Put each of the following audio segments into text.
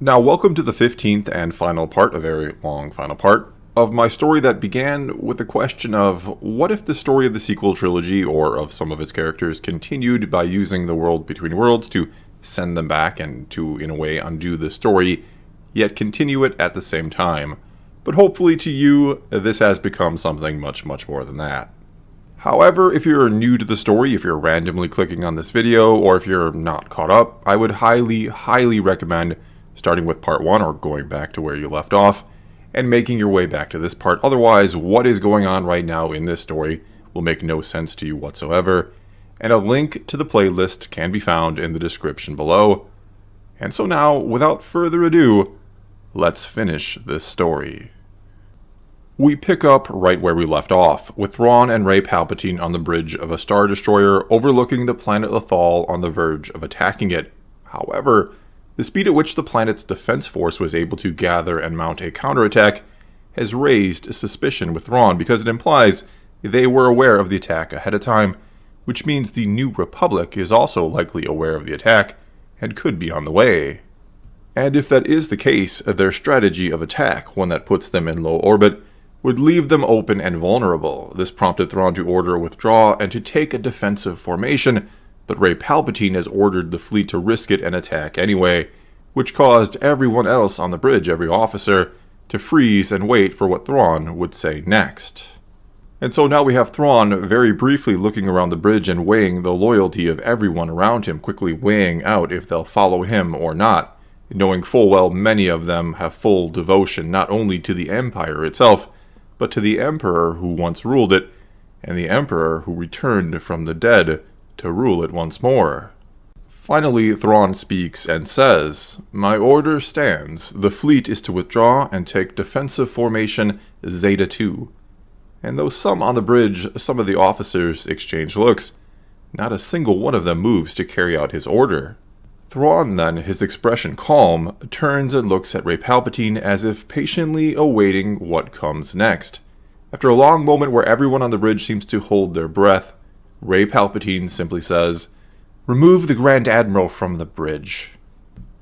Now, welcome to the 15th and final part, a very long final part, of my story that began with the question of what if the story of the sequel trilogy, or of some of its characters, continued by using the world between worlds to send them back and to, in a way, undo the story, yet continue it at the same time. But hopefully to you, this has become something much, much more than that. However, if you're new to the story, if you're randomly clicking on this video, or if you're not caught up, I would highly recommend starting with part 1 or going back to where you left off and making your way back to this part. Otherwise, what is going on right now in this story will make no sense to you whatsoever, and a link to the playlist can be found in the description below. And so now, without further ado, let's finish this story. We pick up right where we left off, with Thrawn and Rey Palpatine on the bridge of a Star Destroyer overlooking the planet Lothal on the verge of attacking it. However, the speed at which the planet's defense force was able to gather and mount a counterattack has raised suspicion with Thrawn because it implies they were aware of the attack ahead of time, which means the New Republic is also likely aware of the attack and could be on the way. And if that is the case, their strategy of attack, one that puts them in low orbit, would leave them open and vulnerable. This prompted Thrawn to order a withdrawal and to take a defensive formation, but Rey Palpatine has ordered the fleet to risk it and attack anyway, which caused everyone else on the bridge, every officer, to freeze and wait for what Thrawn would say next. And so now we have Thrawn very briefly looking around the bridge and weighing the loyalty of everyone around him, quickly weighing out if they'll follow him or not, knowing full well many of them have full devotion not only to the Empire itself, but to the Emperor who once ruled it, and the Emperor who returned from the dead to rule it once more. Finally, Thrawn speaks and says, "My order stands. The fleet is to withdraw and take defensive formation Zeta 2. And though some on the bridge, some of the officers exchange looks, not a single one of them moves to carry out his order. Thrawn then, his expression calm, turns and looks at Rey Palpatine as if patiently awaiting what comes next. After a long moment where everyone on the bridge seems to hold their breath, Rey Palpatine simply says, 'Remove the Grand Admiral from the bridge.'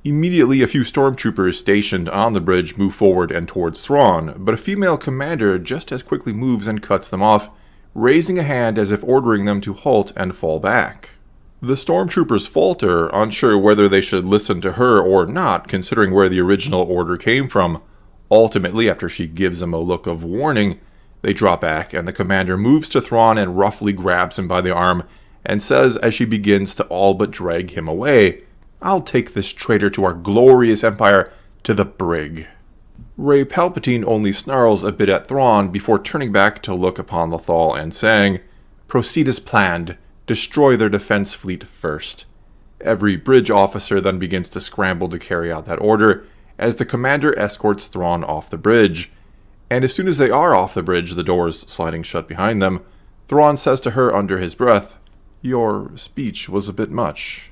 Immediately, a few stormtroopers stationed on the bridge move forward and towards Thrawn, but a female commander just as quickly moves and cuts them off, raising a hand as if ordering them to halt and fall back. The stormtroopers falter, unsure whether they should listen to her or not, considering where the original order came from. Ultimately, after she gives them a look of warning, they drop back, and the commander moves to Thrawn and roughly grabs him by the arm, and says as she begins to all but drag him away, 'I'll take this traitor to our glorious empire to the brig.' Rey Palpatine only snarls a bit at Thrawn before turning back to look upon Lothal and saying, 'Proceed as planned. Destroy their defense fleet first.' Every bridge officer then begins to scramble to carry out that order, as the commander escorts Thrawn off the bridge. And as soon as they are off the bridge, the doors sliding shut behind them, Thrawn says to her under his breath, 'Your speech was a bit much.'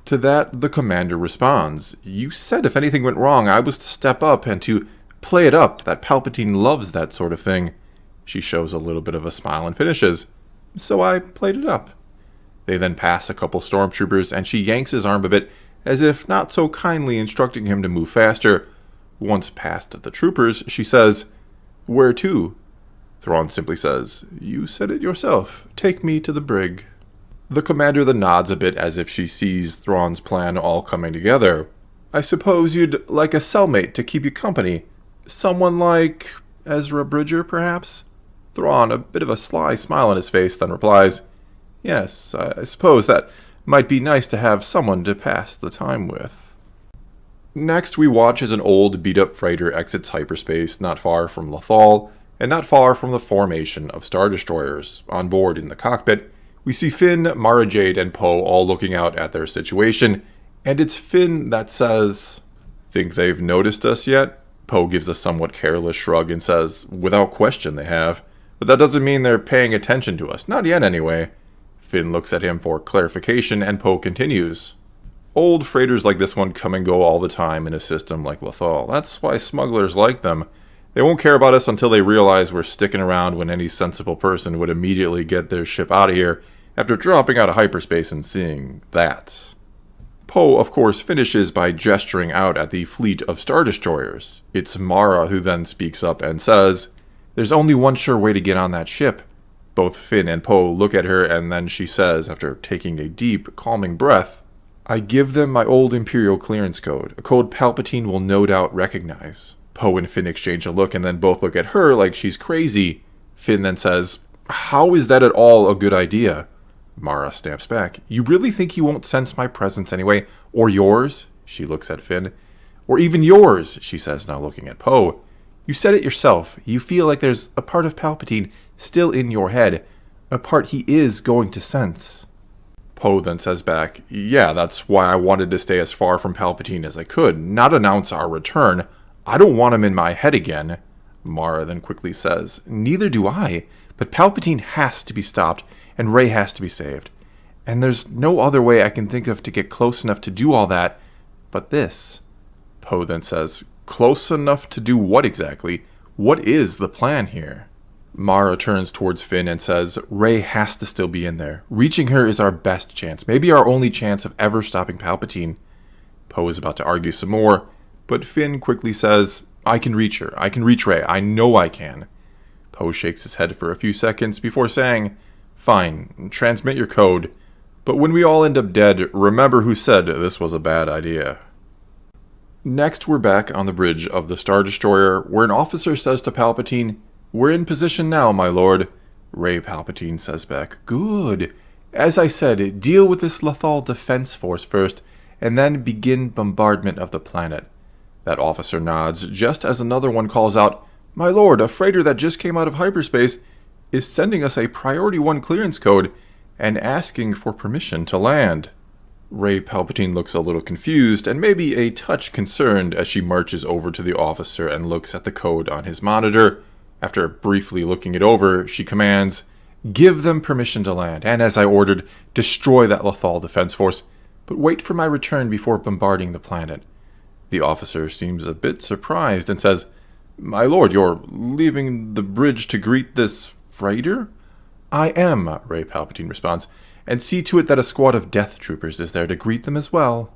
To that, the commander responds, 'You said if anything went wrong, I was to step up and to play it up, that Palpatine loves that sort of thing.' She shows a little bit of a smile and finishes, 'So I played it up.' They then pass a couple stormtroopers, and she yanks his arm a bit, as if not so kindly instructing him to move faster. Once past the troopers, she says, 'Where to?' Thrawn simply says, 'You said it yourself. Take me to the brig.' The commander then nods a bit as if she sees Thrawn's plan all coming together. 'I suppose you'd like a cellmate to keep you company. Someone like Ezra Bridger, perhaps?' Thrawn, a bit of a sly smile on his face, then replies, 'Yes, I suppose that might be nice to have someone to pass the time with.' Next, we watch as an old, beat-up freighter exits hyperspace not far from Lothal, and not far from the formation of Star Destroyers. On board in the cockpit, we see Finn, Mara Jade, and Poe all looking out at their situation, and it's Finn that says, 'Think they've noticed us yet?' Poe gives a somewhat careless shrug and says, 'Without question they have, but that doesn't mean they're paying attention to us, not yet anyway.' Finn looks at him for clarification, and Poe continues, 'Old freighters like this one come and go all the time in a system like Lothal. That's why smugglers like them. They won't care about us until they realize we're sticking around, when any sensible person would immediately get their ship out of here after dropping out of hyperspace and seeing that.' Poe, of course, finishes by gesturing out at the fleet of Star Destroyers. It's Mara who then speaks up and says, "There's only one sure way to get on that ship." Both Finn and Poe look at her, and then she says, after taking a deep, calming breath, "I give them my old Imperial clearance code, a code Palpatine will no doubt recognize." Poe and Finn exchange a look, and then both look at her like she's crazy. Finn then says, "How is that at all a good idea?" Mara stamps back, "You really think he won't sense my presence anyway? Or yours?" She looks at Finn. "Or even yours," she says, now looking at Poe. "You said it yourself. You feel like there's a part of Palpatine still in your head, a part he is going to sense." Poe then says back, "Yeah, that's why I wanted to stay as far from Palpatine as I could, not announce our return. I don't want him in my head again." Mara then quickly says, "Neither do I, but Palpatine has to be stopped, and Rey has to be saved. And there's no other way I can think of to get close enough to do all that, but this." Poe then says, "Close enough to do what exactly? What is the plan here?" Mara turns towards Finn and says, "Rey has to still be in there. Reaching her is our best chance, maybe our only chance of ever stopping Palpatine." Poe is about to argue some more, but Finn quickly says, "I can reach her. I can reach Rey. I know I can." Poe shakes his head for a few seconds before saying, "Fine, transmit your code. But when we all end up dead, remember who said this was a bad idea." Next, we're back on the bridge of the Star Destroyer, where an officer says to Palpatine, "We're in position now, my lord." Rey Palpatine says back, "Good. As I said, deal with this Lothal defense force first, and then begin bombardment of the planet." That officer nods, just as another one calls out, "My lord, a freighter that just came out of hyperspace is sending us a Priority 1 clearance code and asking for permission to land." Rey Palpatine looks a little confused and maybe a touch concerned as she marches over to the officer and looks at the code on his monitor. After briefly looking it over, she commands, "Give them permission to land, and as I ordered, destroy that Lothal defense force, but wait for my return before bombarding the planet." The officer seems a bit surprised and says, "My lord, you're leaving the bridge to greet this freighter?" "I am," Rey Palpatine responds, "and see to it that a squad of death troopers is there to greet them as well."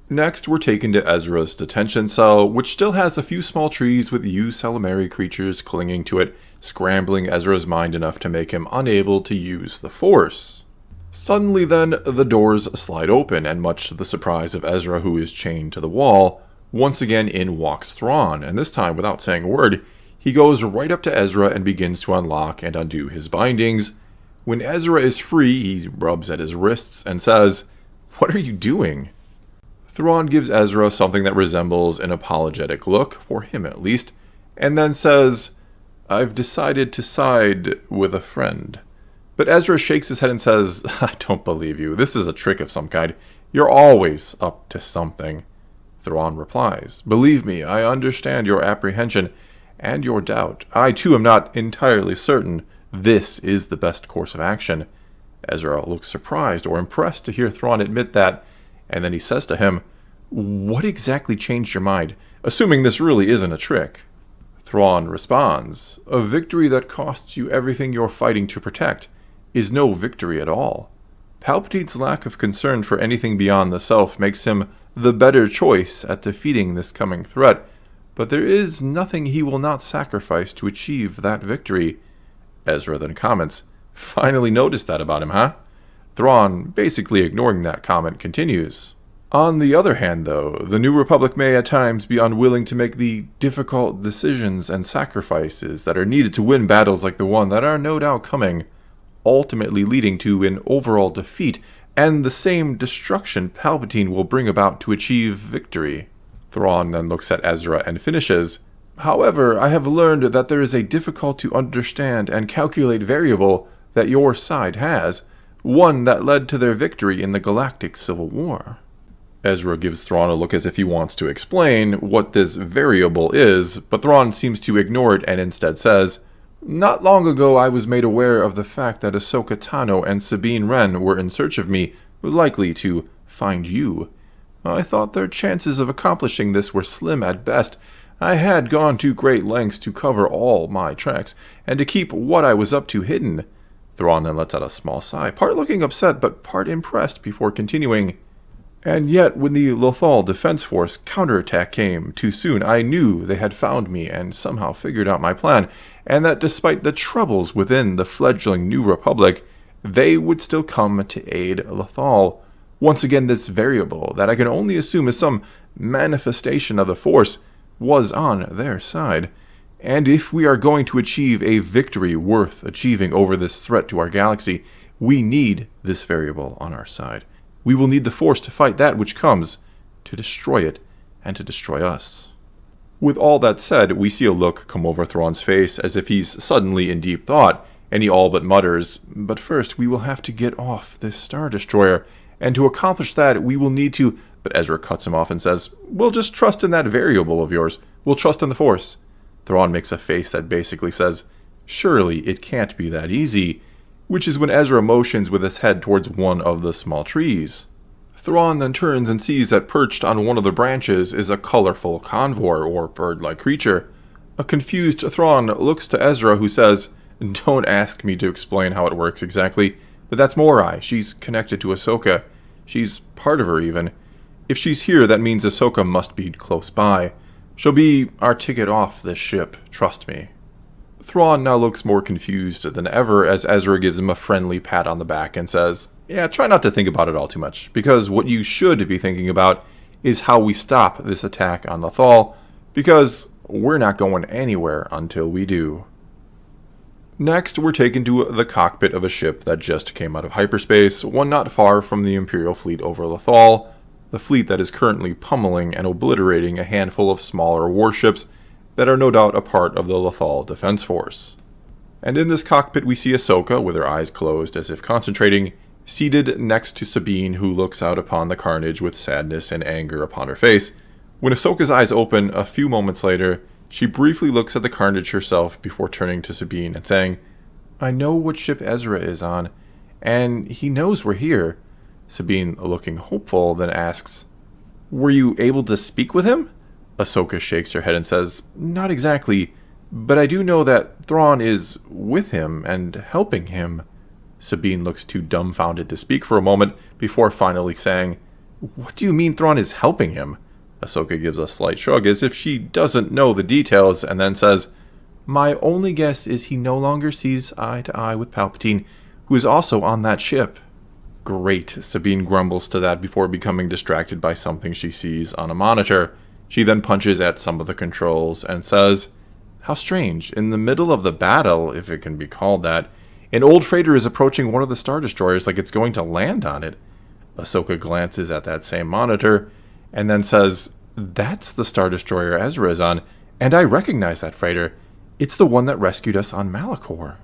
Next, we're taken to Ezra's detention cell, which still has a few small trees with Ysalamiri creatures clinging to it, scrambling Ezra's mind enough to make him unable to use the Force. Suddenly then, the doors slide open, and much to the surprise of Ezra, who is chained to the wall, once again in walks Thrawn, and this time without saying a word, he goes right up to Ezra and begins to unlock and undo his bindings. When Ezra is free, he rubs at his wrists and says, "What are you doing?" Thrawn gives Ezra something that resembles an apologetic look, for him at least, and then says, "I've decided to side with a friend." But Ezra shakes his head and says, "I don't believe you. This is a trick of some kind. You're always up to something." Thrawn replies, "Believe me, I understand your apprehension and your doubt. I too am not entirely certain this is the best course of action." Ezra looks surprised or impressed to hear Thrawn admit that, and then he says to him, "What exactly changed your mind, assuming this really isn't a trick?" Thrawn responds, "A victory that costs you everything you're fighting to protect is no victory at all. Palpatine's lack of concern for anything beyond the self makes him the better choice at defeating this coming threat, but there is nothing he will not sacrifice to achieve that victory." Ezra then comments, "Finally noticed that about him, huh?" Thrawn, basically ignoring that comment, continues, "On the other hand, though, the New Republic may at times be unwilling to make the difficult decisions and sacrifices that are needed to win battles like the one that are no doubt coming, ultimately leading to an overall defeat and the same destruction Palpatine will bring about to achieve victory." Thrawn then looks at Ezra and finishes, "However, I have learned that there is a difficult to understand and calculate variable that your side has, one that led to their victory in the Galactic Civil War." Ezra gives Thrawn a look as if he wants to explain what this variable is, but Thrawn seems to ignore it and instead says, "Not long ago I was made aware of the fact that Ahsoka Tano and Sabine Wren were in search of me, likely to find you. I thought their chances of accomplishing this were slim at best. I had gone to great lengths to cover all my tracks, and to keep what I was up to hidden." Thrawn then lets out a small sigh, part looking upset but part impressed, before continuing, And yet, when the Lothal Defense Force counterattack came too soon, I knew they had found me and somehow figured out my plan, and that despite the troubles within the fledgling New Republic, they would still come to aid Lothal. Once again, this variable, that I can only assume is some manifestation of the Force, was on their side. And if we are going to achieve a victory worth achieving over this threat to our galaxy, we need this variable on our side. We will need the Force to fight that which comes, to destroy it, and to destroy us. With all that said, we see a look come over Thrawn's face as if he's suddenly in deep thought, and he all but mutters, "But first we will have to get off this Star Destroyer, and to accomplish that we will need to..." But Ezra cuts him off and says, "We'll just trust in that variable of yours. We'll trust in the Force." Thrawn makes a face that basically says, "Surely it can't be that easy," which is when Ezra motions with his head towards one of the small trees. Thrawn then turns and sees that perched on one of the branches is a colorful convor or bird-like creature. A confused Thrawn looks to Ezra, who says, "Don't ask me to explain how it works exactly, but that's Morai. She's connected to Ahsoka. She's part of her even. If she's here, that means Ahsoka must be close by. She'll be our ticket off this ship, trust me." Thrawn now looks more confused than ever as Ezra gives him a friendly pat on the back and says, "Yeah, try not to think about it all too much, because what you should be thinking about is how we stop this attack on Lothal, because we're not going anywhere until we do." Next, we're taken to the cockpit of a ship that just came out of hyperspace, one not far from the Imperial fleet over Lothal, the fleet that is currently pummeling and obliterating a handful of smaller warships that are no doubt a part of the Lothal Defense Force. And in this cockpit we see Ahsoka, with her eyes closed as if concentrating, seated next to Sabine, who looks out upon the carnage with sadness and anger upon her face. When Ahsoka's eyes open a few moments later, she briefly looks at the carnage herself before turning to Sabine and saying, "I know what ship Ezra is on, and he knows we're here." Sabine, looking hopeful, then asks, "Were you able to speak with him?" Ahsoka shakes her head and says, "Not exactly, but I do know that Thrawn is with him and helping him." Sabine looks too dumbfounded to speak for a moment before finally saying, "What do you mean Thrawn is helping him?" Ahsoka gives a slight shrug as if she doesn't know the details and then says, "My only guess is he no longer sees eye to eye with Palpatine, who is also on that ship." "Great," Sabine grumbles to that before becoming distracted by something she sees on a monitor. She then punches at some of the controls and says, "How strange, in the middle of the battle, if it can be called that, an old freighter is approaching one of the Star Destroyers like it's going to land on it." Ahsoka glances at that same monitor and then says, "That's the Star Destroyer Ezra is on, and I recognize that freighter. It's the one that rescued us on Malachor."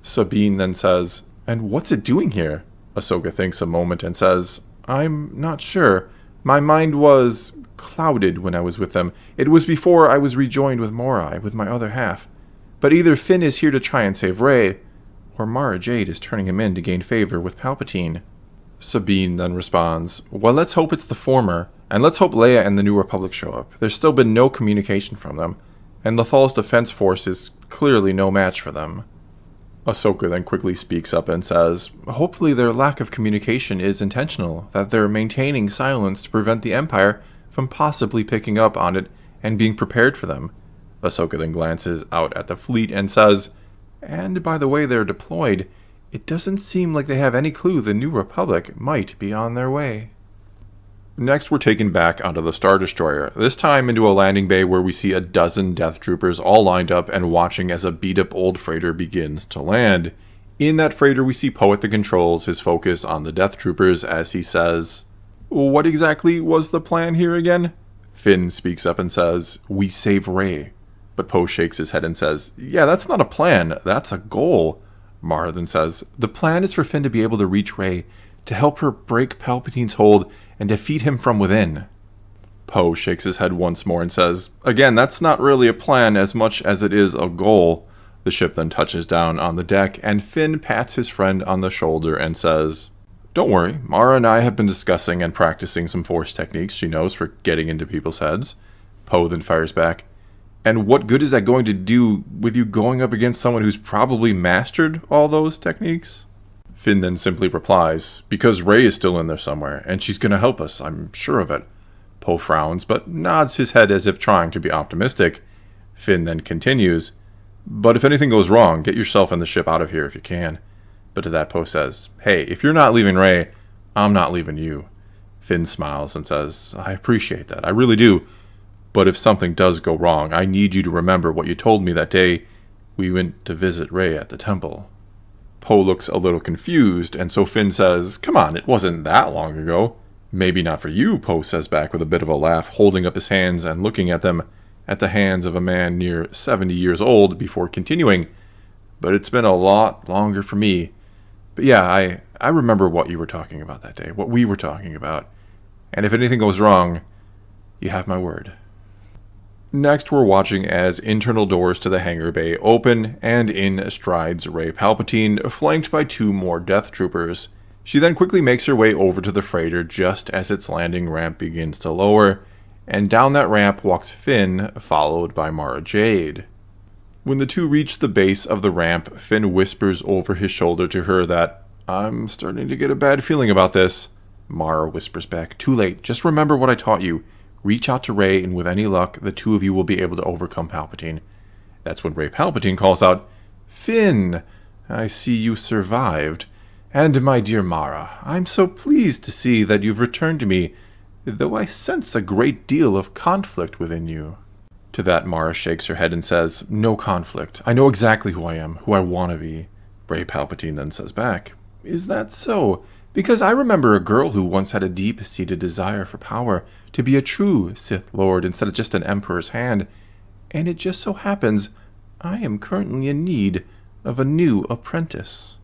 Sabine then says, "And what's it doing here?" Ahsoka thinks a moment and says, "I'm not sure. My mind was clouded when I was with them. It was before I was rejoined with Morai, with my other half. But either Finn is here to try and save Rey, or Mara Jade is turning him in to gain favor with Palpatine." Sabine then responds, "Well, let's hope it's the former, and let's hope Leia and the New Republic show up. There's still been no communication from them, and Lothal's defense force is clearly no match for them." Ahsoka then quickly speaks up and says, "Hopefully their lack of communication is intentional, that they're maintaining silence to prevent the Empire from possibly picking up on it and being prepared for them." Ahsoka then glances out at the fleet and says, "And by the way they're deployed, it doesn't seem like they have any clue the New Republic might be on their way." Next, we're taken back onto the Star Destroyer, this time into a landing bay where we see a dozen Death Troopers all lined up and watching as a beat-up old freighter begins to land. In that freighter, we see Poe at the controls, his focus on the Death Troopers as he says, "What exactly was the plan here again?" Finn speaks up and says, "We save Rey." But Poe shakes his head and says, "Yeah, that's not a plan, that's a goal." Mara then says, "The plan is for Finn to be able to reach Rey, to help her break Palpatine's hold and defeat him from within." Poe shakes his head once more and says, "Again, that's not really a plan as much as it is a goal." The ship then touches down on the deck, and Finn pats his friend on the shoulder and says, "Don't worry, Mara and I have been discussing and practicing some force techniques she knows for getting into people's heads." Poe then fires back, "And what good is that going to do with you going up against someone who's probably mastered all those techniques?" Finn then simply replies, because Rey is still in there somewhere, and she's going to help us, I'm sure of it. Poe frowns, but nods his head as if trying to be optimistic. Finn then continues, but if anything goes wrong, get yourself and the ship out of here if you can. But to that, Poe says, hey, if you're not leaving Rey, I'm not leaving you. Finn smiles and says, I appreciate that, I really do. But if something does go wrong, I need you to remember what you told me that day we went to visit Rey at the temple. Poe looks a little confused, and so Finn says, come on, it wasn't that long ago. Maybe not for you, Poe says back with a bit of a laugh, holding up his hands and looking at them, at the hands of a man near 70 years old, before continuing. But it's been a lot longer for me. But yeah, I remember what you were talking about that day, what we were talking about. And if anything goes wrong, you have my word. Next, we're watching as internal doors to the hangar bay open, and in strides Rey Palpatine, flanked by 2 more Death Troopers. She then quickly makes her way over to the freighter just as its landing ramp begins to lower, and down that ramp walks Finn, followed by Mara Jade. When the 2 reach the base of the ramp, Finn whispers over his shoulder to her that, I'm starting to get a bad feeling about this. Mara whispers back, too late, just remember what I taught you. Reach out to Rey, and with any luck, the 2 of you will be able to overcome Palpatine. That's when Rey Palpatine calls out, Finn, I see you survived. And my dear Mara, I'm so pleased to see that you've returned to me, though I sense a great deal of conflict within you. To that, Mara shakes her head and says, no conflict. I know exactly who I am, who I want to be. Rey Palpatine then says back, is that so? Because I remember a girl who once had a deep-seated desire for power, to be a true Sith Lord instead of just an Emperor's hand, and it just so happens I am currently in need of a new apprentice.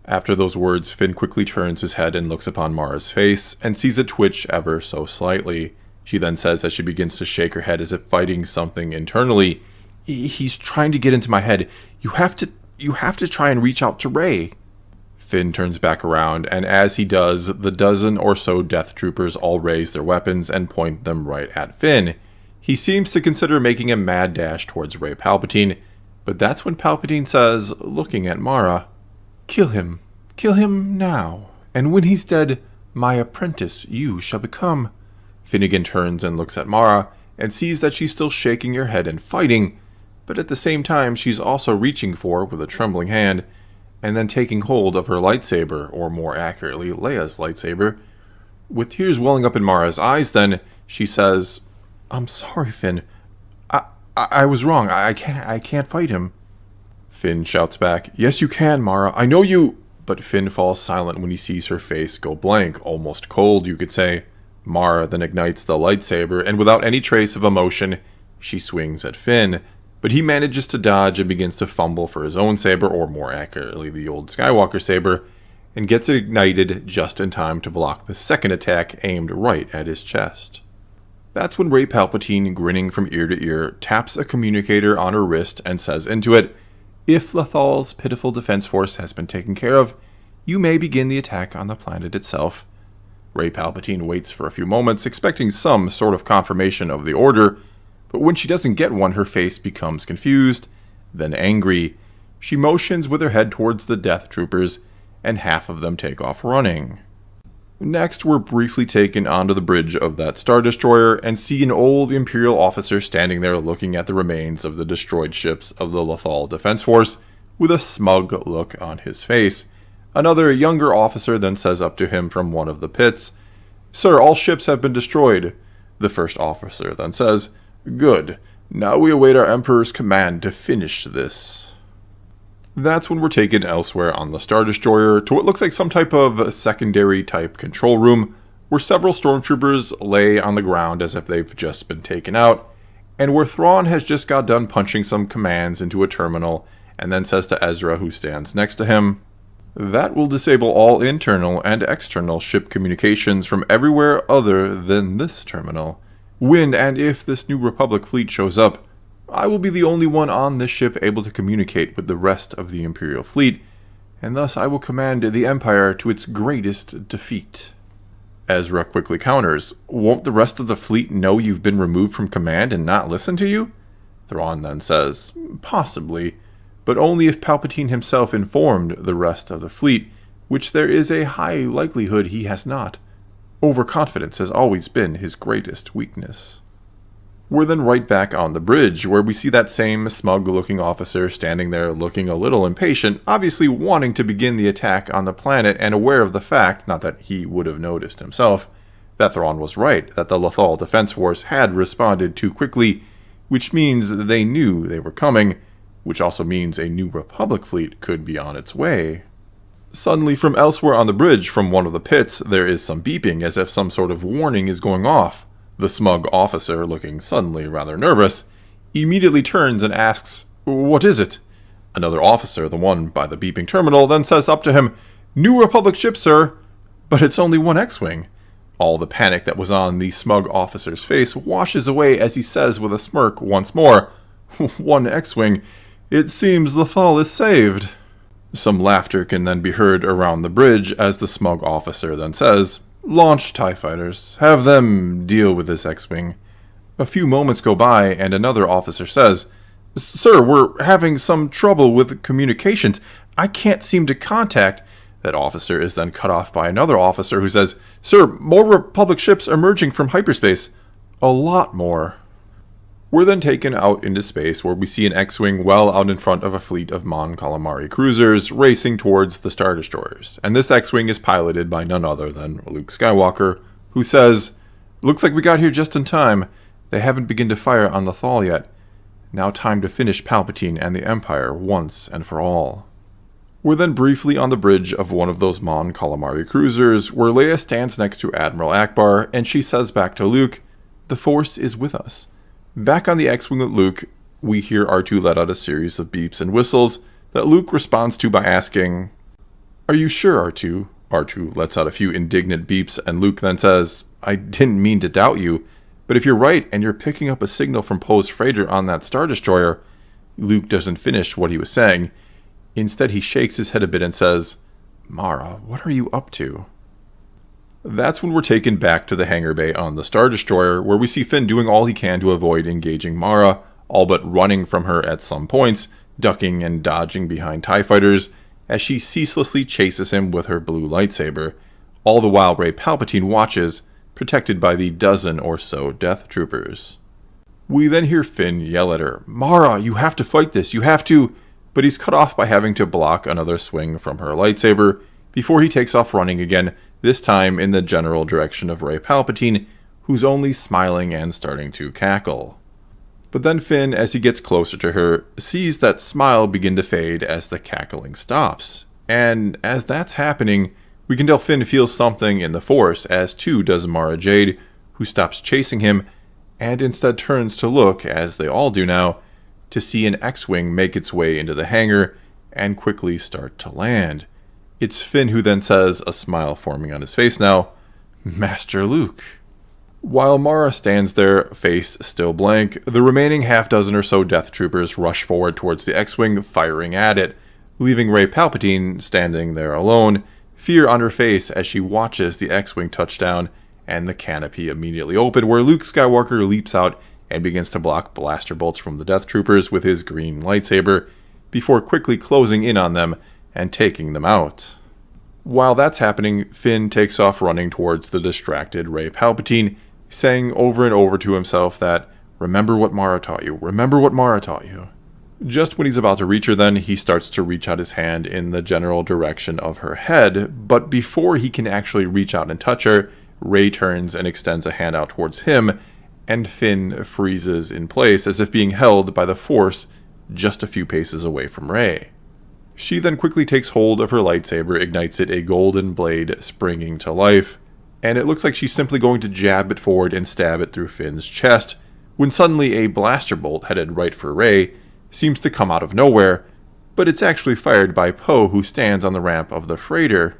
After those words, Finn quickly turns his head and looks upon Mara's face, and sees it twitch ever so slightly. She then says as she begins to shake her head as if fighting something internally, he's trying to get into my head. You have to try and reach out to Rey. Finn turns back around, and as he does, the dozen or so Death Troopers all raise their weapons and point them right at Finn. He seems to consider making a mad dash towards Rey Palpatine, but that's when Palpatine says, looking at Mara, kill him now, and when he's dead, my apprentice you shall become. Finnegan turns and looks at Mara, and sees that she's still shaking her head and fighting, but at the same time she's also reaching for, with a trembling hand, and then taking hold of her lightsaber, or more accurately, Leia's lightsaber. With tears welling up in Mara's eyes, then, she says, I'm sorry, Finn. I was wrong. I can't fight him. Finn shouts back, yes you can, Mara. I know you... But Finn falls silent when he sees her face go blank, almost cold, you could say. Mara then ignites the lightsaber, and without any trace of emotion, she swings at Finn. But he manages to dodge and begins to fumble for his own saber, or more accurately, the old Skywalker saber, and gets it ignited just in time to block the second attack aimed right at his chest. That's when Rey Palpatine, grinning from ear to ear, taps a communicator on her wrist and says into it, if Lethal's pitiful defense force has been taken care of, you may begin the attack on the planet itself. Rey Palpatine waits for a few moments, expecting some sort of confirmation of the order, but when she doesn't get one, her face becomes confused, then angry. She motions with her head towards the Death Troopers, and half of them take off running. Next, we're briefly taken onto the bridge of that Star Destroyer and see an old Imperial officer standing there looking at the remains of the destroyed ships of the Lethal Defense Force with a smug look on his face. Another younger officer then says up to him from one of the pits, Sir, all ships have been destroyed. The first officer then says, Good. Now we await our Emperor's command to finish this. That's when we're taken elsewhere on the Star Destroyer to what looks like some type of secondary type control room, where several stormtroopers lay on the ground as if they've just been taken out, and where Thrawn has just got done punching some commands into a terminal, and then says to Ezra, who stands next to him, that will disable all internal and external ship communications from everywhere other than this terminal. When and if this New Republic fleet shows up, I will be the only one on this ship able to communicate with the rest of the Imperial fleet, and thus I will command the Empire to its greatest defeat. Ezra quickly counters, won't the rest of the fleet know you've been removed from command and not listen to you? Thrawn then says, possibly, but only if Palpatine himself informed the rest of the fleet, which there is a high likelihood he has not. Overconfidence has always been his greatest weakness. We're then right back on the bridge, where we see that same smug-looking officer standing there looking a little impatient, obviously wanting to begin the attack on the planet and aware of the fact, not that he would have noticed himself, that Thrawn was right, that the Lothal Defense Force had responded too quickly, which means they knew they were coming, which also means a New Republic fleet could be on its way. Suddenly, from elsewhere on the bridge, from one of the pits, there is some beeping, as if some sort of warning is going off. The smug officer, looking suddenly rather nervous, immediately turns and asks, "What is it?" Another officer, the one by the beeping terminal, then says up to him, "New Republic ship, sir!" But it's only one X-Wing. All the panic that was on the smug officer's face washes away as he says with a smirk once more, "One X-Wing. It seems Lothal is saved." Some laughter can then be heard around the bridge as the smug officer then says, "Launch TIE fighters. Have them deal with this X-Wing." A few moments go by and another officer says, "Sir, we're having some trouble with communications. I can't seem to contact." That officer is then cut off by another officer who says, "Sir, more Republic ships emerging from hyperspace. A lot more." We're then taken out into space, where we see an X-Wing well out in front of a fleet of Mon Calamari cruisers racing towards the Star Destroyers, and this X-Wing is piloted by none other than Luke Skywalker, who says, "Looks like we got here just in time. They haven't begun to fire on Lothal yet. Now time to finish Palpatine and the Empire once and for all." We're then briefly on the bridge of one of those Mon Calamari cruisers, where Leia stands next to Admiral Akbar, and she says back to Luke, "The Force is with us." Back on the X-Wing with Luke, we hear R2 let out a series of beeps and whistles that Luke responds to by asking, "Are you sure, R2? R2 lets out a few indignant beeps, and Luke then says, "I didn't mean to doubt you, but if you're right and you're picking up a signal from Poe's freighter on that Star Destroyer..." Luke doesn't finish what he was saying. Instead, he shakes his head a bit and says, "Mara, what are you up to?" That's when we're taken back to the hangar bay on the Star Destroyer, where we see Finn doing all he can to avoid engaging Mara, all but running from her at some points, ducking and dodging behind TIE fighters, as she ceaselessly chases him with her blue lightsaber, all the while Rey Palpatine watches, protected by the dozen or so Death Troopers. We then hear Finn yell at her, "Mara, you have to fight this, you have to..." But he's cut off by having to block another swing from her lightsaber, before he takes off running again, this time in the general direction of Rey Palpatine, who's only smiling and starting to cackle. But then Finn, as he gets closer to her, sees that smile begin to fade as the cackling stops. And as that's happening, we can tell Finn feels something in the Force, as too does Mara Jade, who stops chasing him, and instead turns to look, as they all do now, to see an X-Wing make its way into the hangar and quickly start to land. It's Finn who then says, a smile forming on his face now, "Master Luke." While Mara stands there, face still blank, the remaining half-dozen or so Death Troopers rush forward towards the X-Wing, firing at it, leaving Rey Palpatine standing there alone, fear on her face as she watches the X-Wing touch down and the canopy immediately open, where Luke Skywalker leaps out and begins to block blaster bolts from the Death Troopers with his green lightsaber, before quickly closing in on them and taking them out. While that's happening, Finn takes off running towards the distracted Rey Palpatine, saying over and over to himself that, "Remember what Mara taught you, remember what Mara taught you." Just when he's about to reach her then, he starts to reach out his hand in the general direction of her head, but before he can actually reach out and touch her, Rey turns and extends a hand out towards him, and Finn freezes in place as if being held by the Force just a few paces away from Rey. She then quickly takes hold of her lightsaber, ignites it, a golden blade springing to life, and it looks like she's simply going to jab it forward and stab it through Finn's chest, when suddenly a blaster bolt headed right for Rey seems to come out of nowhere, but it's actually fired by Poe, who stands on the ramp of the freighter.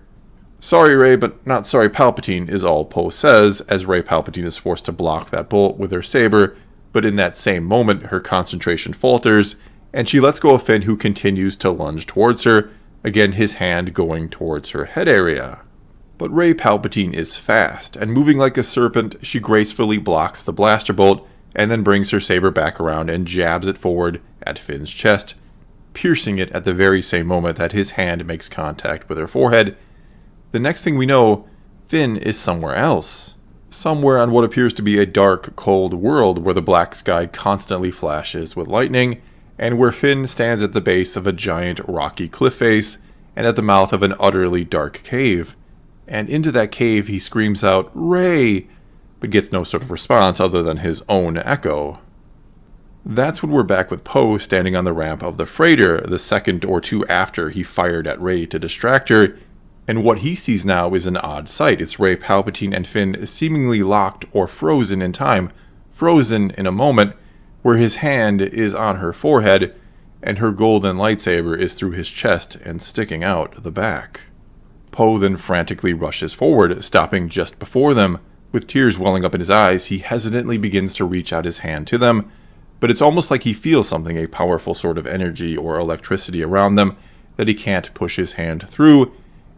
"Sorry, Rey, but not sorry, Palpatine," is all Poe says, as Rey Palpatine is forced to block that bolt with her saber, but in that same moment her concentration falters, and she lets go of Finn, who continues to lunge towards her, again his hand going towards her head area. But Rey Palpatine is fast, and moving like a serpent, she gracefully blocks the blaster bolt, and then brings her saber back around and jabs it forward at Finn's chest, piercing it at the very same moment that his hand makes contact with her forehead, The next thing we know, Finn is somewhere else. Somewhere on what appears to be a dark, cold world where the black sky constantly flashes with lightning, and where Finn stands at the base of a giant rocky cliff face and at the mouth of an utterly dark cave. And into that cave he screams out, "Rey!" but gets no sort of response other than his own echo. That's when we're back with Poe standing on the ramp of the freighter the second or two after he fired at Rey to distract her, and what he sees now is an odd sight. It's Rey, Palpatine, and Finn seemingly locked or frozen in time, frozen in a moment, where his hand is on her forehead, and her golden lightsaber is through his chest and sticking out the back. Poe then frantically rushes forward, stopping just before them. With tears welling up in his eyes, he hesitantly begins to reach out his hand to them, but it's almost like he feels something, a powerful sort of energy or electricity around them, that he can't push his hand through,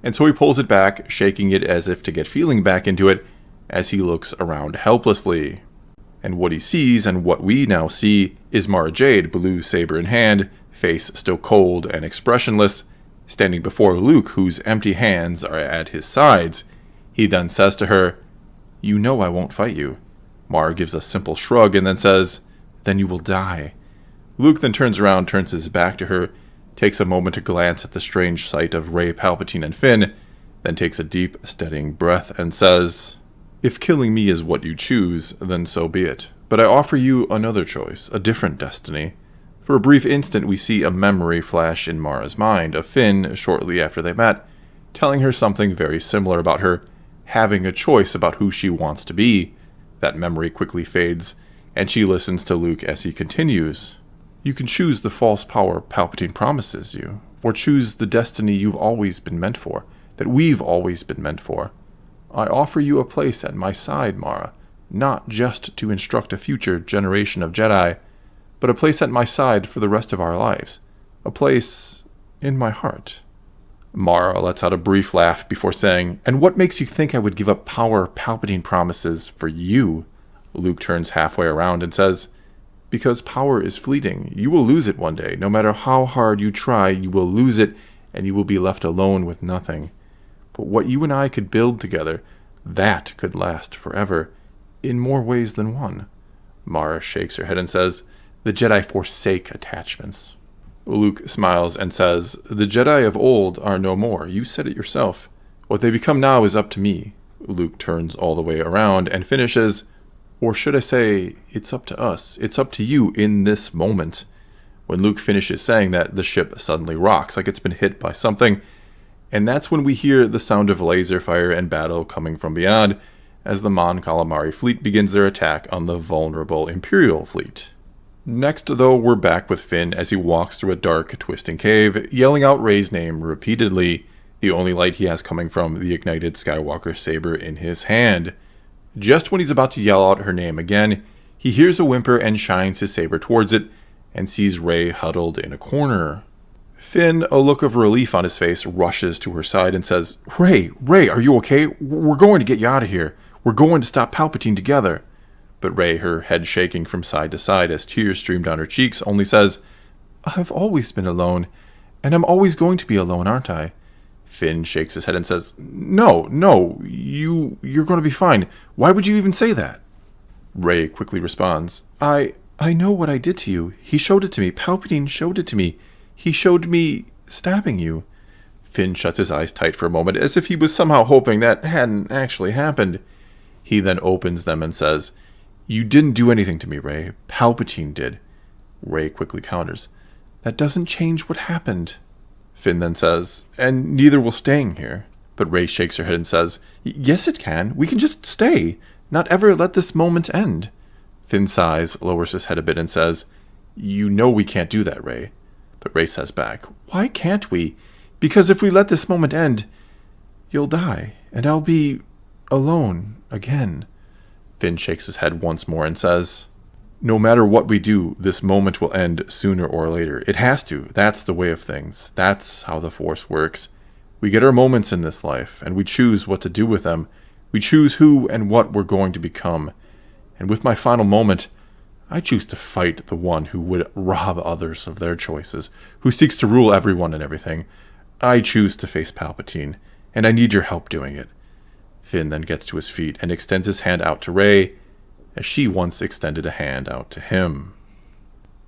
and so he pulls it back, shaking it as if to get feeling back into it, as he looks around helplessly. And what he sees, and what we now see, is Mara Jade, blue saber in hand, face still cold and expressionless, standing before Luke, whose empty hands are at his sides. He then says to her, "You know I won't fight you." Mara gives a simple shrug and then says, "Then you will die." Luke then turns around, turns his back to her, takes a moment to glance at the strange sight of Rey, Palpatine, and Finn, then takes a deep, steadying breath and says, "If killing me is what you choose, then so be it. But I offer you another choice, a different destiny." For a brief instant we see a memory flash in Mara's mind of Finn shortly after they met, telling her something very similar about her having a choice about who she wants to be. That memory quickly fades, and she listens to Luke as he continues. "You can choose the false power Palpatine promises you, or choose the destiny you've always been meant for, that we've always been meant for. I offer you a place at my side, Mara, not just to instruct a future generation of Jedi, but a place at my side for the rest of our lives, a place in my heart." Mara lets out a brief laugh before saying, "And what makes you think I would give up power Palpatine promises for you?" Luke turns halfway around and says, "Because power is fleeting. You will lose it one day. No matter how hard you try, you will lose it, and you will be left alone with nothing. But what you and I could build together, that could last forever, in more ways than one." Mara shakes her head and says, "The Jedi forsake attachments." Luke smiles and says, "The Jedi of old are no more. You said it yourself. What they become now is up to me." Luke turns all the way around and finishes, "Or should I say, it's up to us. It's up to you in this moment." When Luke finishes saying that, the ship suddenly rocks like it's been hit by something, and that's when we hear the sound of laser fire and battle coming from beyond, as the Mon Calamari fleet begins their attack on the vulnerable Imperial fleet. Next, though, we're back with Finn as he walks through a dark, twisting cave, yelling out Rey's name repeatedly, the only light he has coming from the ignited Skywalker saber in his hand. Just when he's about to yell out her name again, he hears a whimper and shines his saber towards it, and sees Rey huddled in a corner. Finn, a look of relief on his face, rushes to her side and says, Rey, are you okay? We're going to get you out of here. We're going to stop Palpatine together." But Rey, her head shaking from side to side as tears stream down her cheeks, only says, "I've always been alone, and I'm always going to be alone, aren't I?" Finn shakes his head and says, No, you're going to be fine. Why would you even say that?" Rey quickly responds, I know what I did to you. He showed it to me. Palpatine showed it to me. He showed me stabbing you." Finn shuts his eyes tight for a moment, as if he was somehow hoping that hadn't actually happened. He then opens them and says, "You didn't do anything to me, Rey. Palpatine did." Rey quickly counters, "That doesn't change what happened." Finn then says, "And neither will staying here." But Rey shakes her head and says, "Yes, it can. We can just stay. Not ever let this moment end." Finn sighs, lowers his head a bit, and says, "You know we can't do that, Rey." But Rey says back, "Why can't we? Because if we let this moment end, you'll die, and I'll be alone again." Finn shakes his head once more and says, "No matter what we do, this moment will end sooner or later. It has to. That's the way of things. That's how the Force works. We get our moments in this life, and we choose what to do with them. We choose who and what we're going to become. And with my final moment, I choose to fight the one who would rob others of their choices, who seeks to rule everyone and everything. I choose to face Palpatine, and I need your help doing it. Finn then gets to his feet and extends his hand out to Rey, as she once extended a hand out to him.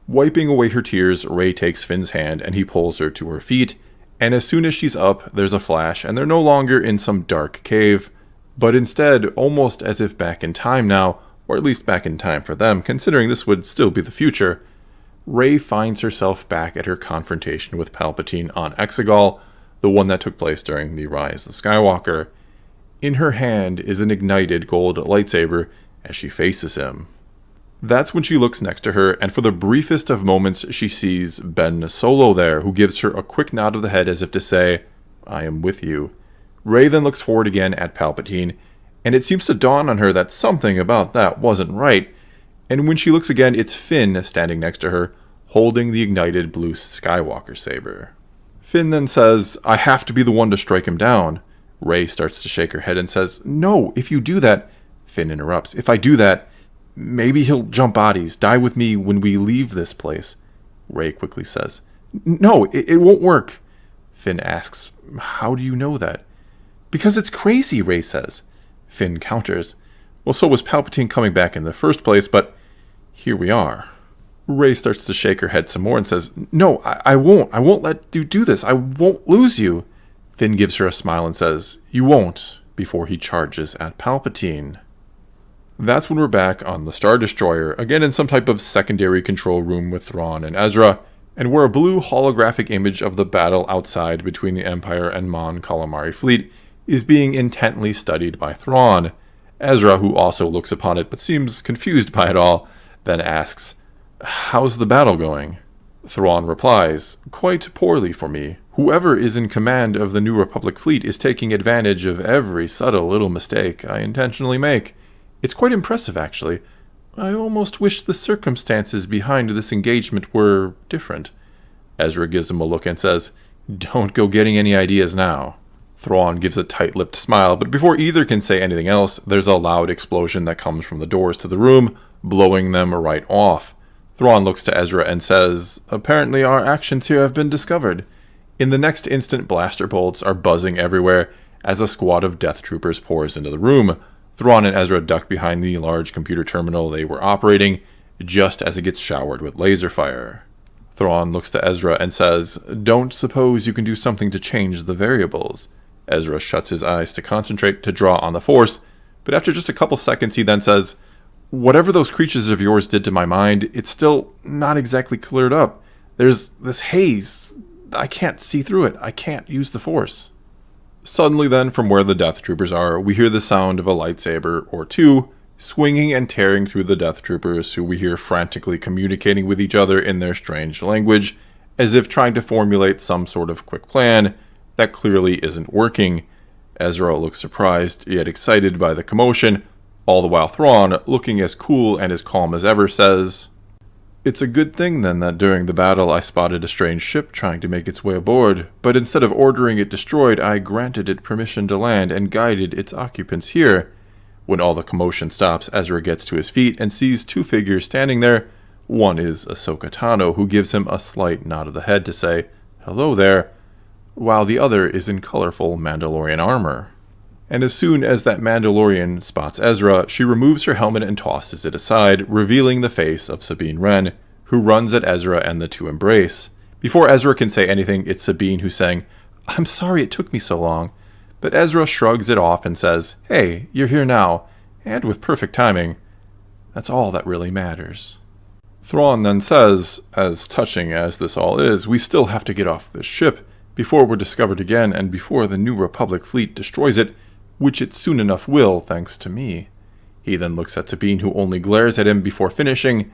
Wiping away her tears, Rey takes Finn's hand and he pulls her to her feet, and as soon as she's up, there's a flash and they're no longer in some dark cave, but instead, almost as if back in time now, or at least back in time for them, considering this would still be the future, Rey finds herself back at her confrontation with Palpatine on Exegol, the one that took place during the Rise of Skywalker. In her hand is an ignited gold lightsaber as she faces him. That's when she looks next to her, and for the briefest of moments she sees Ben Solo there, who gives her a quick nod of the head as if to say, I am with you. Rey then looks forward again at Palpatine, and it seems to dawn on her that something about that wasn't right, and when she looks again, it's Finn standing next to her, holding the ignited blue Skywalker saber. Finn then says, I have to be the one to strike him down. Rey starts to shake her head and says, no, if you do that... Finn interrupts, if I do that, maybe he'll jump bodies, die with me when we leave this place. Rey quickly says, no, it won't work. Finn asks, how do you know that? Because it's crazy, Rey says. Finn counters, well, so was Palpatine coming back in the first place, but here we are. Rey starts to shake her head some more and says, no, I won't let you do this, I won't lose you. Finn gives her a smile and says, you won't, before he charges at Palpatine. That's when we're back on the Star Destroyer, again in some type of secondary control room with Thrawn and Ezra, and where a blue holographic image of the battle outside between the Empire and Mon Calamari fleet is being intently studied by Thrawn. Ezra, who also looks upon it but seems confused by it all, then asks, how's the battle going? Thrawn replies, quite poorly for me. Whoever is in command of the New Republic fleet is taking advantage of every subtle little mistake I intentionally make. It's quite impressive, actually. I almost wish the circumstances behind this engagement were different. Ezra gives him a look and says, don't go getting any ideas now. Thrawn gives a tight-lipped smile, but before either can say anything else, there's a loud explosion that comes from the doors to the room, blowing them right off. Thrawn looks to Ezra and says, apparently our actions here have been discovered. In the next instant, blaster bolts are buzzing everywhere as a squad of death troopers pours into the room. Thrawn and Ezra duck behind the large computer terminal they were operating, just as it gets showered with laser fire. Thrawn looks to Ezra and says, don't suppose you can do something to change the variables. Ezra shuts his eyes to concentrate to draw on the Force, but after just a couple seconds he then says, whatever those creatures of yours did to my mind, it's still not exactly cleared up. There's this haze. I can't see through it. I can't use the Force. Suddenly then, from where the Death Troopers are, we hear the sound of a lightsaber or two, swinging and tearing through the Death Troopers, who we hear frantically communicating with each other in their strange language, as if trying to formulate some sort of quick plan that clearly isn't working. Ezra looks surprised, yet excited by the commotion, all the while Thrawn, looking as cool and as calm as ever, says, it's a good thing then that during the battle I spotted a strange ship trying to make its way aboard, but instead of ordering it destroyed, I granted it permission to land and guided its occupants here. When all the commotion stops, Ezra gets to his feet and sees two figures standing there. One is Ahsoka Tano, who gives him a slight nod of the head to say, hello there, while the other is in colorful Mandalorian armor. And as soon as that Mandalorian spots Ezra, she removes her helmet and tosses it aside, revealing the face of Sabine Wren, who runs at Ezra and the two embrace. Before Ezra can say anything, it's Sabine who's saying, I'm sorry it took me so long. But Ezra shrugs it off and says, hey, you're here now, and with perfect timing. That's all that really matters. Thrawn then says, as touching as this all is, we still have to get off this ship before we're discovered again and before the New Republic fleet destroys it, which it soon enough will, thanks to me. He then looks at Sabine, who only glares at him before finishing,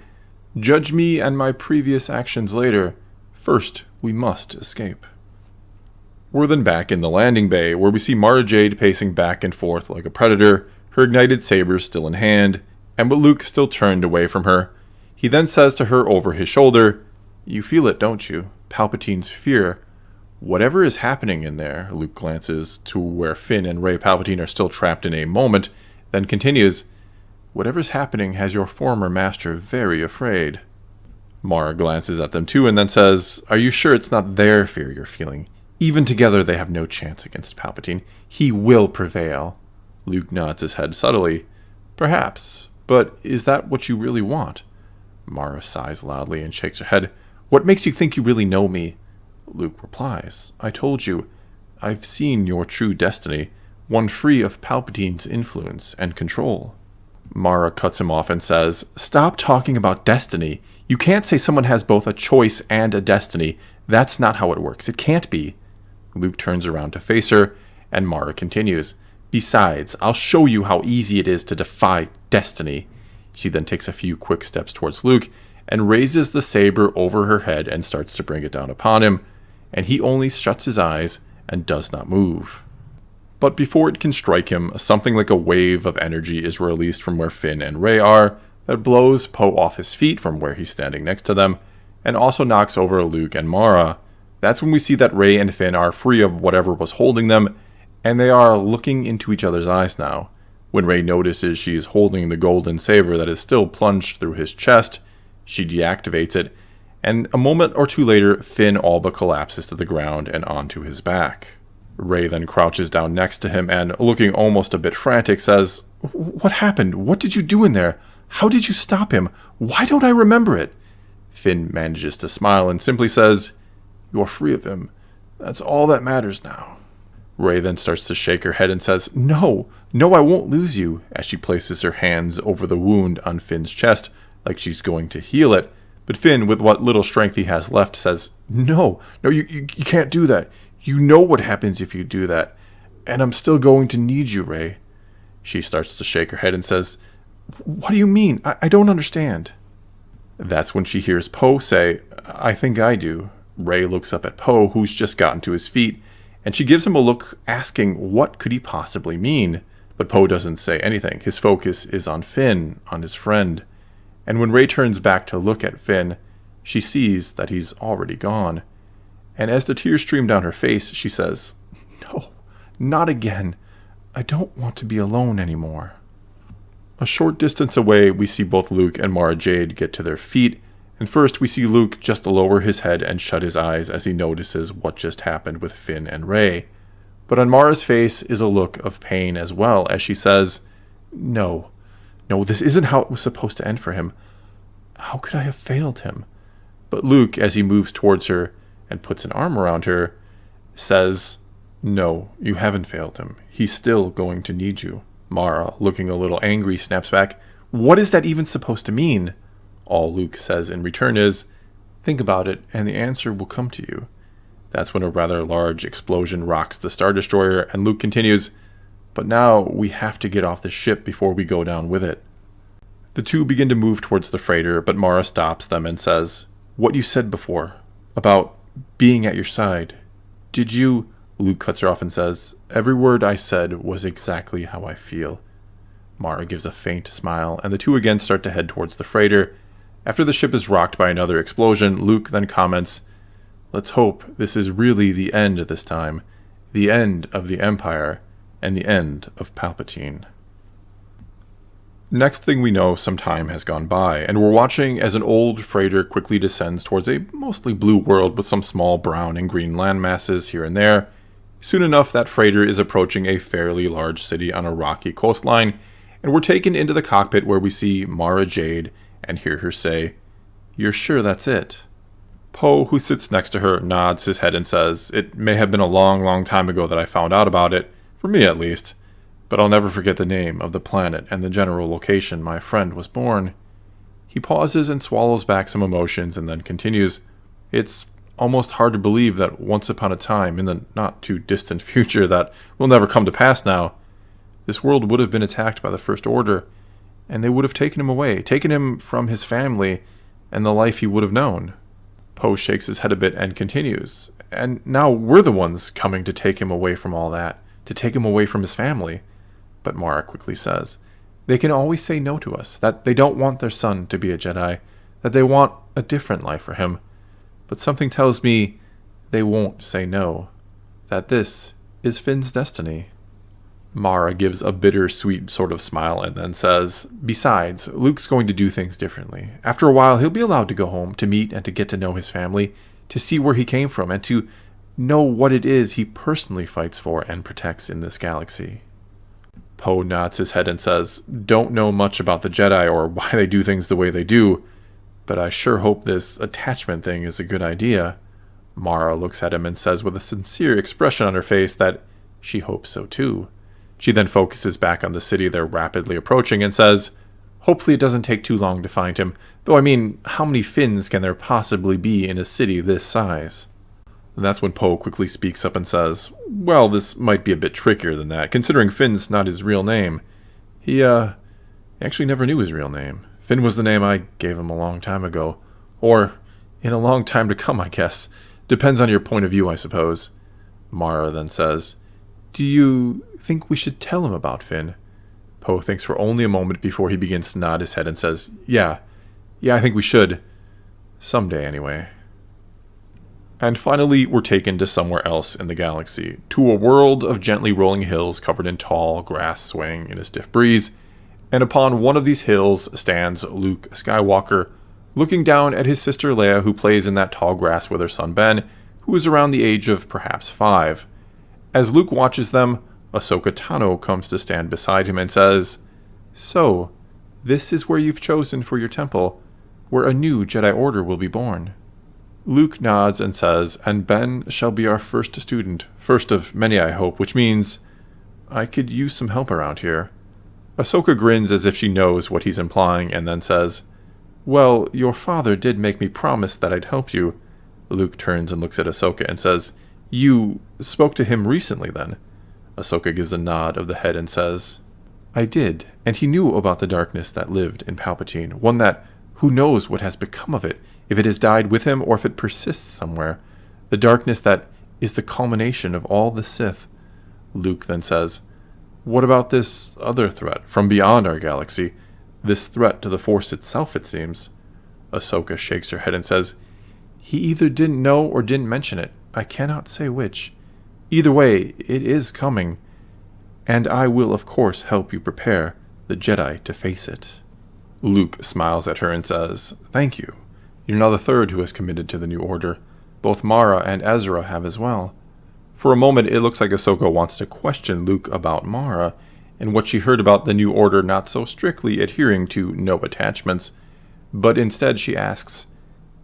judge me and my previous actions later. First, we must escape. We're then back in the landing bay, where we see Mara Jade pacing back and forth like a predator, her ignited saber still in hand, and with Luke still turned away from her. He then says to her over his shoulder, you feel it, don't you? Palpatine's fear. Whatever is happening in there, Luke glances to where Finn and Rey Palpatine are still trapped in a moment, then continues, whatever's happening has your former master very afraid. Mara glances at them too and then says, are you sure it's not their fear you're feeling? Even together, they have no chance against Palpatine. He will prevail. Luke nods his head subtly. Perhaps, but is that what you really want? Mara sighs loudly and shakes her head. What makes you think you really know me? Luke replies, I told you, I've seen your true destiny, one free of Palpatine's influence and control. Mara cuts him off and says, Stop talking about destiny. You can't say someone has both a choice and a destiny. That's not how it works. It can't be. Luke turns around to face her, and Mara continues, Besides, I'll show you how easy it is to defy destiny. She then takes a few quick steps towards Luke and raises the saber over her head and starts to bring it down upon him, and he only shuts his eyes and does not move. But before it can strike him, something like a wave of energy is released from where Finn and Rey are that blows Poe off his feet from where he's standing next to them, and also knocks over Luke and Mara. That's when we see that Rey and Finn are free of whatever was holding them, and they are looking into each other's eyes now. When Rey notices she's holding the golden saber that is still plunged through his chest, she deactivates it, and a moment or two later, Finn all but collapses to the ground and onto his back. Rey then crouches down next to him and, looking almost a bit frantic, says, What happened? What did you do in there? How did you stop him? Why don't I remember it? Finn manages to smile and simply says, You're free of him. That's all that matters now. Rey then starts to shake her head and says, No, I won't lose you, as she places her hands over the wound on Finn's chest, like she's going to heal it. But Finn, with what little strength he has left, says, No, you can't do that. You know what happens if you do that. And I'm still going to need you, Rey. She starts to shake her head and says, What do you mean? I don't understand. That's when she hears Poe say, I think I do. Rey looks up at Poe, who's just gotten to his feet, and she gives him a look asking what could he possibly mean. But Poe doesn't say anything. His focus is on Finn, on his friend. And when Rey turns back to look at Finn, she sees that he's already gone. And as the tears stream down her face, she says, No, not again. I don't want to be alone anymore. A short distance away, we see both Luke and Mara Jade get to their feet, and first we see Luke just lower his head and shut his eyes as he notices what just happened with Finn and Rey. But on Mara's face is a look of pain as well, as she says, No, this isn't how it was supposed to end for him. How could I have failed him? But Luke, as he moves towards her and puts an arm around her, says, No, you haven't failed him. He's still going to need you. Mara, looking a little angry, snaps back, What is that even supposed to mean? All Luke says in return is, Think about it, and the answer will come to you. That's when a rather large explosion rocks the Star Destroyer, and Luke continues, But now we have to get off the ship before we go down with it. The two begin to move towards the freighter, but Mara stops them and says, What you said before, about being at your side, did you... Luke cuts her off and says, Every word I said was exactly how I feel. Mara gives a faint smile, and the two again start to head towards the freighter. After the ship is rocked by another explosion, Luke then comments, Let's hope this is really the end this time, the end of the Empire, and the end of Palpatine. Next thing we know, some time has gone by, and we're watching as an old freighter quickly descends towards a mostly blue world with some small brown and green landmasses here and there. Soon enough, that freighter is approaching a fairly large city on a rocky coastline, and we're taken into the cockpit where we see Mara Jade and hear her say, You're sure that's it? Poe, who sits next to her, nods his head and says, It may have been a long, long time ago that I found out about it, for me at least, but I'll never forget the name of the planet and the general location my friend was born. He pauses and swallows back some emotions and then continues, It's almost hard to believe that once upon a time, in the not-too-distant future that will never come to pass now, this world would have been attacked by the First Order, and they would have taken him away, taken him from his family and the life he would have known. Poe shakes his head a bit and continues, And now we're the ones coming to take him away from all that, to take him away from his family. But Mara quickly says, They can always say no to us, that they don't want their son to be a Jedi, that they want a different life for him. But something tells me they won't say no, that this is Finn's destiny. Mara gives a bittersweet sort of smile and then says, Besides, Luke's going to do things differently. After a while, he'll be allowed to go home, to meet and to get to know his family, to see where he came from, and to know what it is he personally fights for and protects in this galaxy. Poe nods his head and says, "Don't know much about the Jedi or why they do things the way they do, but I sure hope this attachment thing is a good idea." Mara looks at him and says with a sincere expression on her face that she hopes so too. She then focuses back on the city they're rapidly approaching and says, "Hopefully it doesn't take too long to find him, though I mean, how many Finns can there possibly be in a city this size?" And that's when Poe quickly speaks up and says, "Well, this might be a bit trickier than that, considering Finn's not his real name. He actually never knew his real name. Finn was the name I gave him a long time ago. Or, in a long time to come, I guess. Depends on your point of view, I suppose." Mara then says, "Do you think we should tell him about Finn?" Poe thinks for only a moment before he begins to nod his head and says, Yeah, I think we should. Someday, anyway." And finally, we're taken to somewhere else in the galaxy, to a world of gently rolling hills covered in tall grass swaying in a stiff breeze, and upon one of these hills stands Luke Skywalker, looking down at his sister Leia, who plays in that tall grass with her son Ben, who is around the age of perhaps 5. As Luke watches them, Ahsoka Tano comes to stand beside him and says, "So, this is where you've chosen for your temple, where a new Jedi Order will be born." Luke nods and says, "And Ben shall be our first student, first of many I hope, which means I could use some help around here." Ahsoka grins as if she knows what he's implying and then says, "Well, your father did make me promise that I'd help you." Luke turns and looks at Ahsoka and says, "You spoke to him recently then?" Ahsoka gives a nod of the head and says, "I did, and he knew about the darkness that lived in Palpatine, one that, who knows what has become of it, if it has died with him or if it persists somewhere. The darkness that is the culmination of all the Sith." Luke then says, "What about this other threat from beyond our galaxy? This threat to the Force itself, it seems." Ahsoka shakes her head and says, "He either didn't know or didn't mention it. I cannot say which. Either way, it is coming, and I will of course help you prepare the Jedi to face it." Luke smiles at her and says, "Thank you. You're now the third who has committed to the new order. Both Mara and Ezra have as well." For a moment, it looks like Ahsoka wants to question Luke about Mara, and what she heard about the new order not so strictly adhering to no attachments, but instead she asks,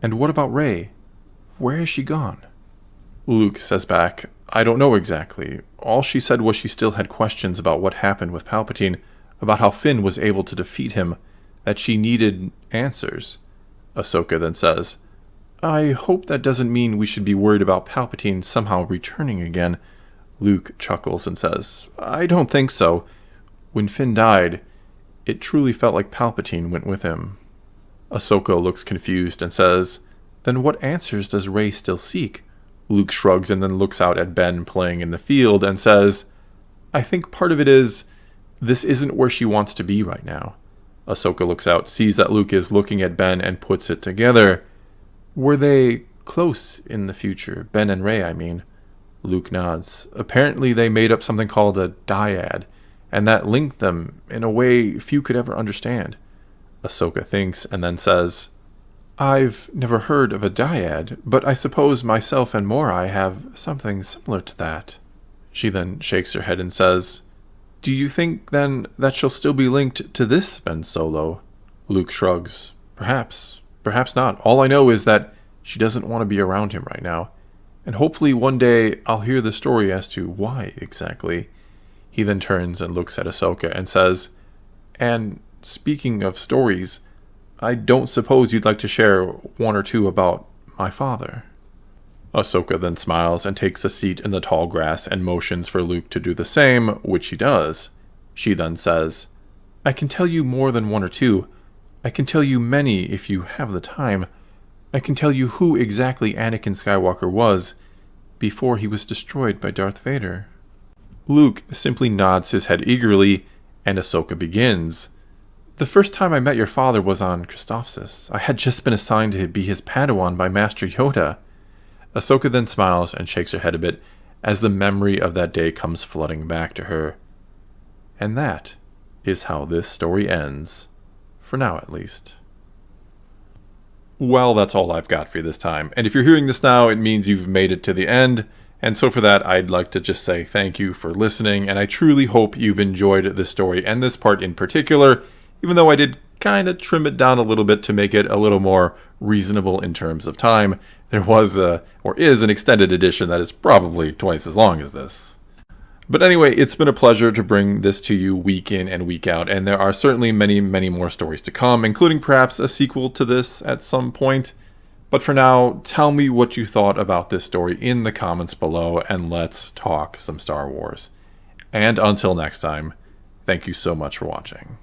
"And what about Rey? Where has she gone?" Luke says back, "I don't know exactly. All she said was she still had questions about what happened with Palpatine, about how Finn was able to defeat him, that she needed answers." Ahsoka then says, "I hope that doesn't mean we should be worried about Palpatine somehow returning again." Luke chuckles and says, "I don't think so. When Finn died, it truly felt like Palpatine went with him." Ahsoka looks confused and says, "Then what answers does Rey still seek?" Luke shrugs and then looks out at Ben playing in the field and says, "I think part of it is, this isn't where she wants to be right now." Ahsoka looks out, sees that Luke is looking at Ben, and puts it together. "Were they close in the future? Ben and Rey, I mean." Luke nods. "Apparently they made up something called a dyad, and that linked them in a way few could ever understand." Ahsoka thinks and then says, "I've never heard of a dyad, but I suppose myself and Morai have something similar to that." She then shakes her head and says, "Do you think, then, that she'll still be linked to this Ben Solo?" Luke shrugs. Perhaps not. All I know is that she doesn't want to be around him right now, and hopefully one day I'll hear the story as to why exactly." He then turns and looks at Ahsoka and says, "And speaking of stories, I don't suppose you'd like to share one or two about my father?" Ahsoka then smiles and takes a seat in the tall grass and motions for Luke to do the same, which he does. She then says, "I can tell you more than one or two. I can tell you many if you have the time. I can tell you who exactly Anakin Skywalker was before he was destroyed by Darth Vader." Luke simply nods his head eagerly, and Ahsoka begins. "The first time I met your father was on Christophsis. I had just been assigned to be his Padawan by Master Yoda." Ahsoka then smiles and shakes her head a bit as the memory of that day comes flooding back to her. And that is how this story ends. For now, at least. Well, that's all I've got for you this time. And if you're hearing this now, it means you've made it to the end. And so for that, I'd like to just say thank you for listening, and I truly hope you've enjoyed this story and this part in particular, even though I did kind of trim it down a little bit to make it a little more reasonable in terms of time. There was or is an extended edition that is probably twice as long as this. But anyway, it's been a pleasure to bring this to you week in and week out, and there are certainly many, many more stories to come, including perhaps a sequel to this at some point. But for now, tell me what you thought about this story in the comments below, and let's talk some Star Wars. And until next time, thank you so much for watching.